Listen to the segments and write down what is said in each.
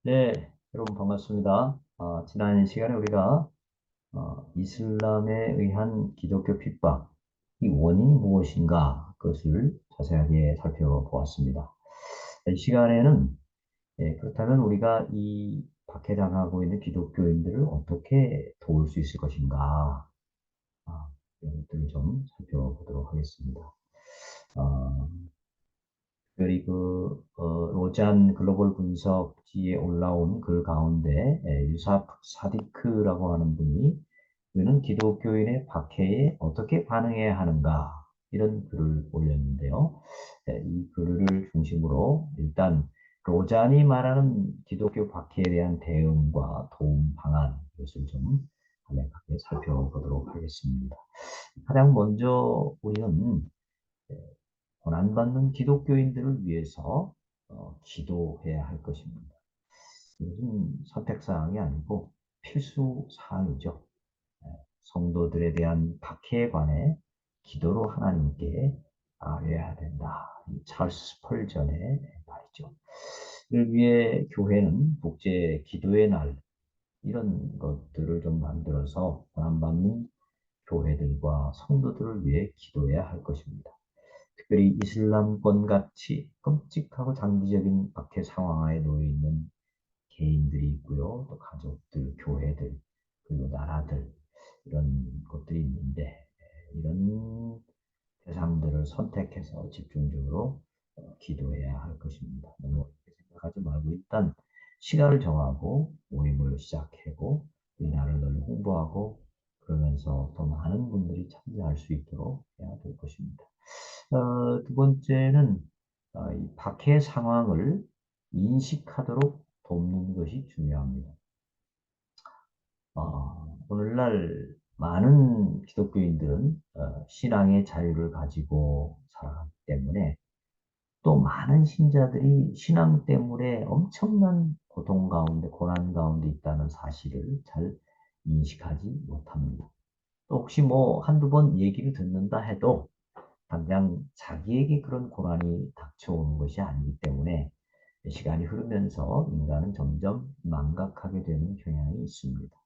네, 여러분 반갑습니다. 지난 시간에 우리가 이슬람에 의한 기독교 핍박, 이 원인이 무엇인가 그것을 자세하게 살펴보았습니다. 이 시간에는 그렇다면 우리가 이 박해당하고 있는 기독교인들을 어떻게 도울 수 있을 것인가, 이런 것들을 좀 살펴보도록 하겠습니다. 어, 특별히 로잔 글로벌 분석지에 올라온 글 가운데 유삽 사디크라고 하는 분이 그는 기독교인의 박해에 어떻게 반응해야 하는가 이런 글을 올렸는데요. 이 글을 중심으로 일단 로잔이 말하는 기독교 박해에 대한 대응과 도움 방안 이것을 좀 간략하게 살펴보도록 하겠습니다. 가장 먼저 우리는 고난받는 기독교인들을 위해서 기도해야 할 것입니다. 이것은 선택사항이 아니고 필수사항이죠. 성도들에 대한 박해에 관해 기도로 하나님께 아뢰어야 된다. 이 찰스 스펄전의 말이죠. 이를 위해 교회는 국제 기도의 날 이런 것들을 좀 만들어서 고난받는 교회들과 성도들을 위해 기도해야 할 것입니다. 특별히 이슬람권 같이 끔찍하고 장기적인 박해 상황에 놓여 있는 개인들이 있고요. 또 가족들, 교회들, 그리고 나라들, 이런 것들이 있는데, 이런 대상들을 선택해서 집중적으로 기도해야 할 것입니다. 너무 어렵게 생각하지 말고 일단 시간을 정하고 모임을 시작하고 이날을 늘 홍보하고 그러면서 더 많은 분들이 참여할 수 있도록 해야 될 것입니다. 두 번째는 이 박해 상황을 인식하도록 돕는 것이 중요합니다. 오늘날 많은 기독교인들은 신앙의 자유를 가지고 살아가기 때문에 또 많은 신자들이 신앙 때문에 엄청난 고통 가운데, 고난 가운데 있다는 사실을 잘 인식하지 못합니다. 또 혹시 뭐 한두 번 얘기를 듣는다 해도 당장 자기에게 그런 고난이 닥쳐오는 것이 아니기 때문에 시간이 흐르면서 인간은 점점 망각하게 되는 경향이 있습니다.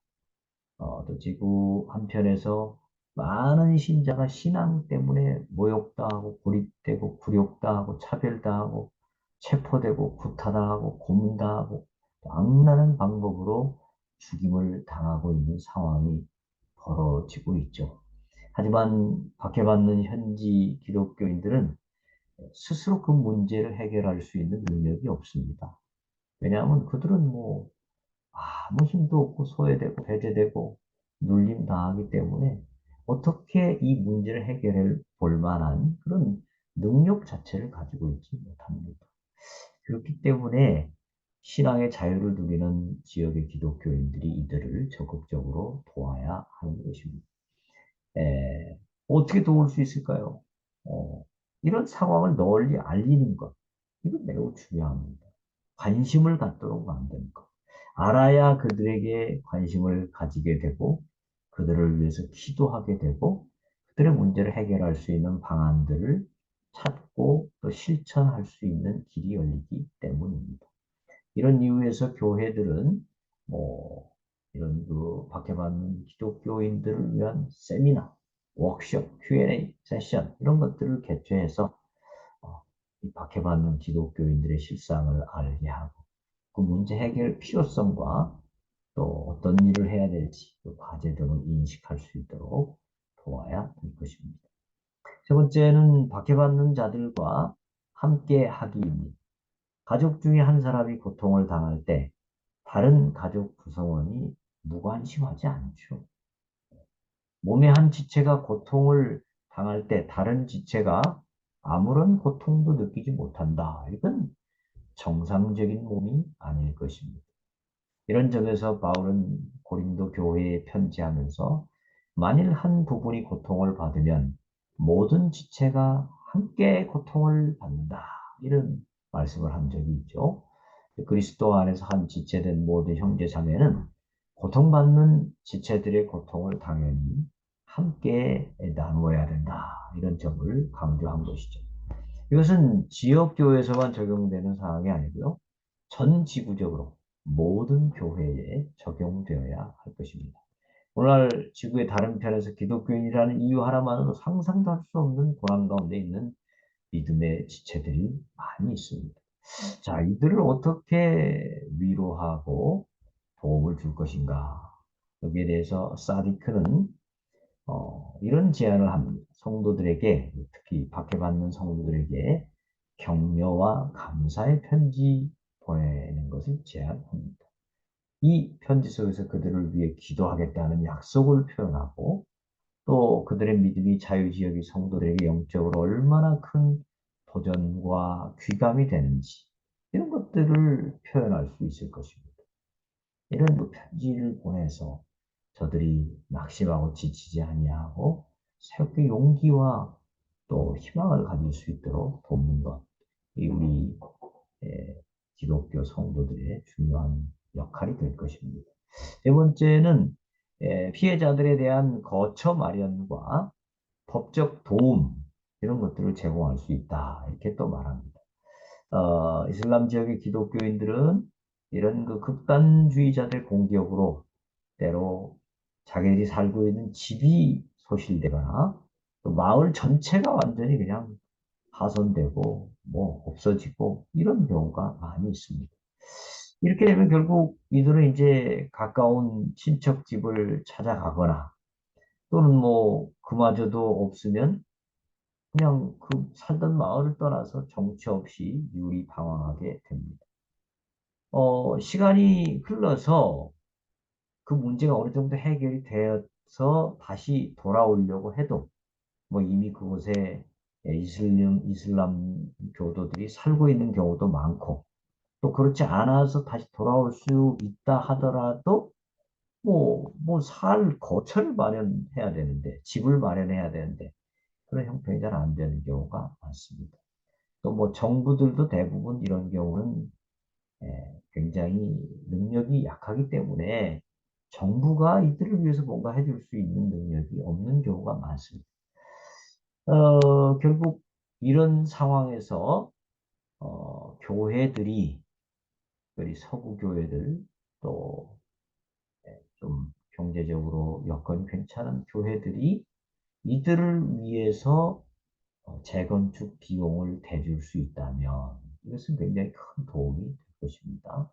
또 지구 한편에서 많은 신자가 신앙 때문에 모욕당하고 고립되고 굴욕당하고 차별당하고 체포되고 구타당하고 고문당하고 악랄한 방법으로 죽임을 당하고 있는 상황이 벌어지고 있죠. 하지만 박해받는 현지 기독교인들은 스스로 그 문제를 해결할 수 있는 능력이 없습니다. 왜냐하면 그들은 뭐 아무 힘도 없고 소외되고 배제되고 눌림 당하기 때문에 어떻게 이 문제를 해결해 볼 만한 그런 능력 자체를 가지고 있지 못합니다. 그렇기 때문에 신앙의 자유를 누리는 지역의 기독교인들이 이들을 적극적으로 도와야 하는 것입니다. 어떻게 도울 수 있을까요? 어, 이런 상황을 널리 알리는 것, 이건 매우 중요합니다. 관심을 갖도록 만드는 것. 알아야 그들에게 관심을 가지게 되고, 그들을 위해서 기도하게 되고, 그들의 문제를 해결할 수 있는 방안들을 찾고 또 실천할 수 있는 길이 열리기 때문입니다. 이런 이유에서 교회들은 뭐 이런 박해받는 기독교인들을 위한 세미나, 워크숍, Q&A 세션 이런 것들을 개최해서 어, 이 박해받는 기독교인들의 실상을 알게 하고 그 문제 해결 필요성과 또 어떤 일을 해야 될지 그 과제 등을 인식할 수 있도록 도와야 될 것입니다. 세 번째는 박해받는 자들과 함께 하기입니다. 가족 중에 한 사람이 고통을 당할 때 다른 가족 구성원이 무관심하지 않죠. 몸의 한 지체가 고통을 당할 때 다른 지체가 아무런 고통도 느끼지 못한다. 이건 정상적인 몸이 아닐 것입니다. 이런 점에서 바울은 고린도 교회에 편지하면서 만일 한 부분이 고통을 받으면 모든 지체가 함께 고통을 받는다. 이런 말씀을 한 적이 있죠. 그리스도 안에서 한 지체된 모든 형제 자매는 고통받는 지체들의 고통을 당연히 함께 나누어야 된다. 이런 점을 강조한 것이죠. 이것은 지역교회에서만 적용되는 사항이 아니고요. 전 지구적으로 모든 교회에 적용되어야 할 것입니다. 오늘날 지구의 다른 편에서 기독교인이라는 이유 하나만으로 상상도 할 수 없는 고난 가운데 있는 믿음의 지체들이 많이 있습니다. 자, 이들을 어떻게 위로하고 도움을 줄 것인가? 여기에 대해서 사디크는 이런 제안을 합니다. 성도들에게, 특히 박해받는 성도들에게 격려와 감사의 편지 보내는 것을 제안합니다. 이 편지 속에서 그들을 위해 기도하겠다는 약속을 표현하고 또 그들의 믿음이 자유지역의 성도들에게 영적으로 얼마나 큰 도전과 귀감이 되는지 이런 것들을 표현할 수 있을 것입니다. 이런 편지를 보내서 저들이 낙심하고 지치지 아니하고 새롭게 용기와 또 희망을 가질 수 있도록 돕는 것. 이 우리 기독교 성도들의 중요한 역할이 될 것입니다. 네 번째는 피해자들에 대한 거처 마련과 법적 도움 이런 것들을 제공할 수 있다. 이렇게 또 말합니다. 이슬람 지역의 기독교인들은 이런 그 극단주의자들 공격으로 때로 자기들이 살고 있는 집이 소실되거나 또 마을 전체가 완전히 그냥 파손되고 뭐 없어지고 이런 경우가 많이 있습니다. 이렇게 되면 결국 이들은 이제 가까운 친척 집을 찾아가거나 또는 뭐 그마저도 없으면 그냥 그 살던 마을을 떠나서 정처 없이 유리방황하게 됩니다. 시간이 흘러서 그 문제가 어느 정도 해결이 되어서 다시 돌아오려고 해도 뭐 이미 그곳에 이슬람 교도들이 살고 있는 경우도 많고 또 그렇지 않아서 다시 돌아올 수 있다 하더라도 뭐 살 거처를 마련해야 되는데 집을 마련해야 되는데 그런 형편이 잘 안 되는 경우가 많습니다. 또 뭐 정부들도 대부분 이런 경우는 굉장히 능력이 약하기 때문에 정부가 이들을 위해서 뭔가 해줄 수 있는 능력이 없는 경우가 많습니다. 결국 이런 상황에서 교회들이, 특별히 서구 교회들, 또 좀 경제적으로 여건이 괜찮은 교회들이 이들을 위해서 재건축 비용을 대줄 수 있다면 이것은 굉장히 큰 도움이 될 것입니다.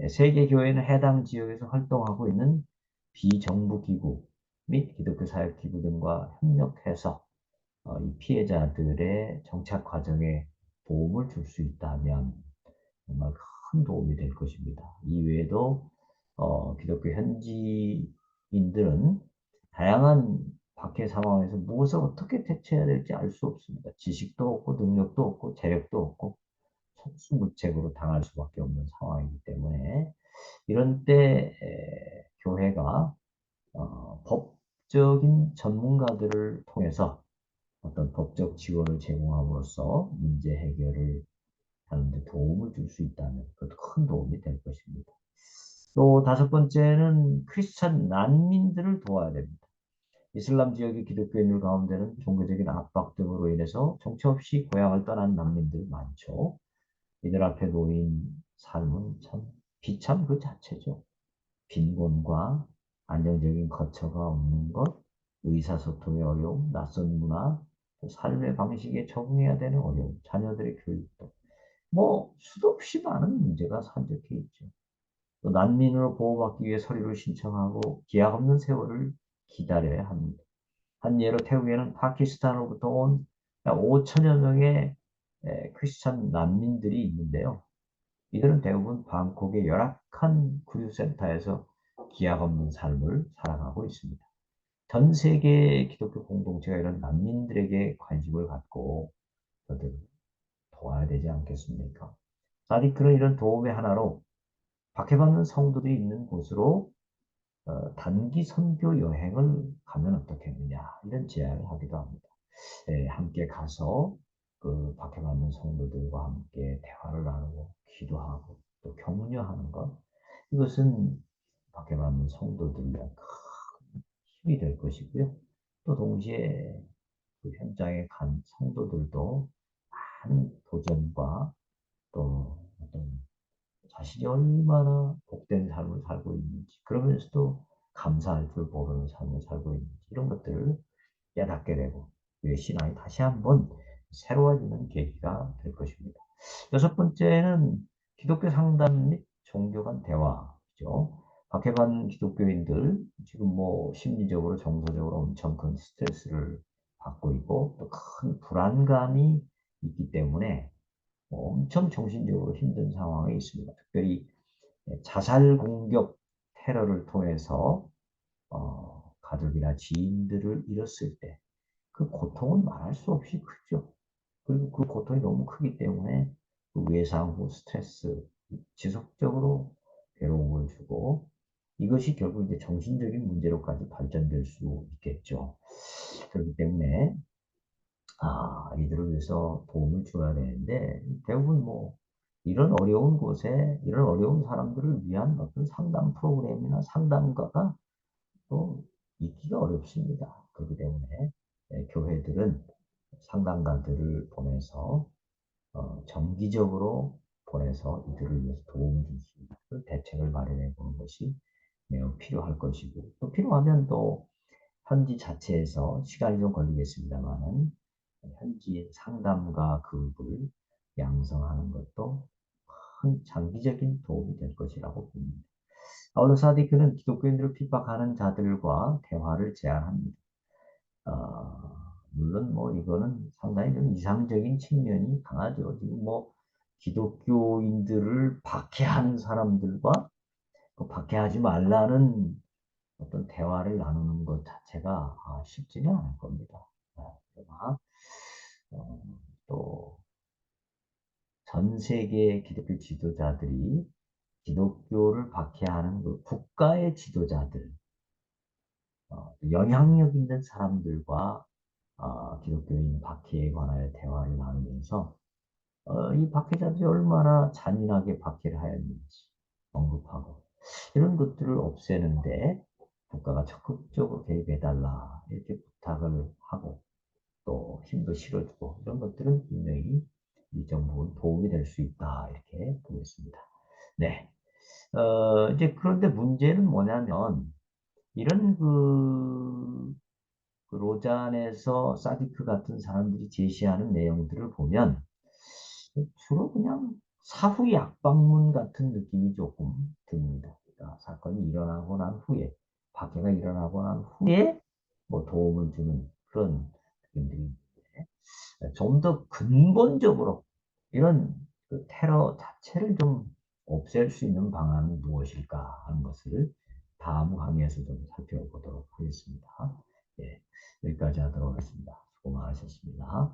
세계 교회는 해당 지역에서 활동하고 있는 비정부 기구 및 기독교 사역 기구 등과 협력해서 이 피해자들의 정착 과정에 도움을 줄 수 있다면 정말 큰 도움이 될 것입니다. 이외에도 기독교 현지인들은 다양한 박해 상황에서 무엇을 어떻게 대처해야 될지 알 수 없습니다. 지식도 없고 능력도 없고 재력도 없고 속수무책으로 당할 수밖에 없는 상황이기 때문에 이런 때 교회가 법적인 전문가들을 통해서 어떤 법적 지원을 제공함으로써 문제 해결을 하는데 도움을 줄 수 있다면 그것도 큰 도움이 될 것입니다. 또 다섯 번째는 크리스찬 난민들을 도와야 됩니다. 이슬람 지역의 기독교인들 가운데는 종교적인 압박 등으로 인해서 정처 없이 고향을 떠난 난민들 많죠. 이들 앞에 놓인 삶은 참 비참 그 자체죠. 빈곤과 안정적인 거처가 없는 것, 의사소통의 어려움, 낯선 문화, 또 삶의 방식에 적응해야 되는 어려움, 자녀들의 교육도, 뭐 수도 없이 많은 문제가 산적해 있죠. 또 난민으로 보호받기 위해 서류를 신청하고 기약 없는 세월을 기다려야 합니다. 한 예로 태국에는 파키스탄으로부터 온 5천여 명의 크리스찬 난민들이 있는데요. 이들은 대부분 방콕의 열악한 구류센터에서 기약 없는 삶을 살아가고 있습니다. 전 세계 기독교 공동체가 이런 난민들에게 관심을 갖고 저들 도와야 되지 않겠습니까? 사디크는 이런 도움의 하나로 박해받는 성도들이 있는 곳으로 단기 선교 여행을 가면 어떻겠느냐 이런 제안을 하기도 합니다. 함께 가서 그 박해받는 성도들과 함께 대화를 나누고 기도하고 또 격려하는 것 이것은 박해받는 성도들의 큰 힘이 될 것이고요. 또 동시에 그 현장에 간 성도들도 많은 도전과 또 어떤 자신이 얼마나 복된 삶을 살고 있는지, 그러면서도 감사할 줄 모르는 삶을 살고 있는지, 이런 것들을 깨닫게 되고 우리의 신앙이 다시 한번 새로워지는 계기가 될 것입니다. 여섯 번째는 기독교 상담 및 종교 간 대화죠. 박해관 기독교인들 지금 뭐 심리적으로 정서적으로 엄청 큰 스트레스를 받고 있고 또 큰 불안감이 있기 때문에 엄청 정신적으로 힘든 상황에 있습니다. 특별히 자살 공격 테러를 통해서 가족이나 지인들을 잃었을 때 그 고통은 말할 수 없이 크죠. 그리고 그 고통이 너무 크기 때문에 그 외상 후 스트레스, 지속적으로 괴로움을 주고 이것이 결국 이제 정신적인 문제로까지 발전될 수 있겠죠. 그렇기 때문에 이들을 위해서 도움을 줘야 되는데 대부분 뭐 이런 어려운 곳에 이런 어려운 사람들을 위한 어떤 상담 프로그램이나 상담가가 또 있기가 어렵습니다. 그렇기 때문에 교회들은 상담가들을 보내서 정기적으로 보내서 이들을 위해서 도움을 줄 수 있는 대책을 마련해 보는 것이 매우 필요할 것이고 또 필요하면 또 현지 자체에서 시간이 좀 걸리겠습니다만은 현지 상담가 그룹을 양성하는 것도 큰 장기적인 도움이 될 것이라고 봅니다. 아울러 사디크는 기독교인들을 핍박하는 자들과 대화를 제안합니다. 물론 뭐 이거는 상당히 좀 이상적인 측면이 강하죠. 지금 뭐 기독교인들을 박해하는 사람들과 그 박해하지 말라는 어떤 대화를 나누는 것 자체가 쉽지는 않을 겁니다. 그러나 또 전 세계 기독교 지도자들이 기독교를 박해하는 그 국가의 지도자들, 영향력 있는 사람들과 기독교인 박해에 관하여 대화를 나누면서 이 박해자들이 얼마나 잔인하게 박해를 하였는지 언급하고 이런 것들을 없애는데 국가가 적극적으로 개입해달라 이렇게 부탁을 하고 또 힘도 실어주고 이런 것들은 분명히 일정 부분 도움이 될 수 있다 이렇게 보겠습니다. 네. 이제 그런데 문제는 뭐냐면 이런 그 로잔에서 사디크 같은 사람들이 제시하는 내용들을 보면 주로 그냥 사후 약방문 같은 느낌이 조금 듭니다. 그러니까 사건이 일어나고 난 후에, 박해가 일어나고 난 후에 뭐 도움을 주는 그런 느낌들이 있는데 좀 더 근본적으로 이런 그 테러 자체를 좀 없앨 수 있는 방안은 무엇일까 하는 것을 다음 강의에서 좀 살펴보도록 하겠습니다. 예, 여기까지 하도록 하겠습니다. 수고 많으셨습니다.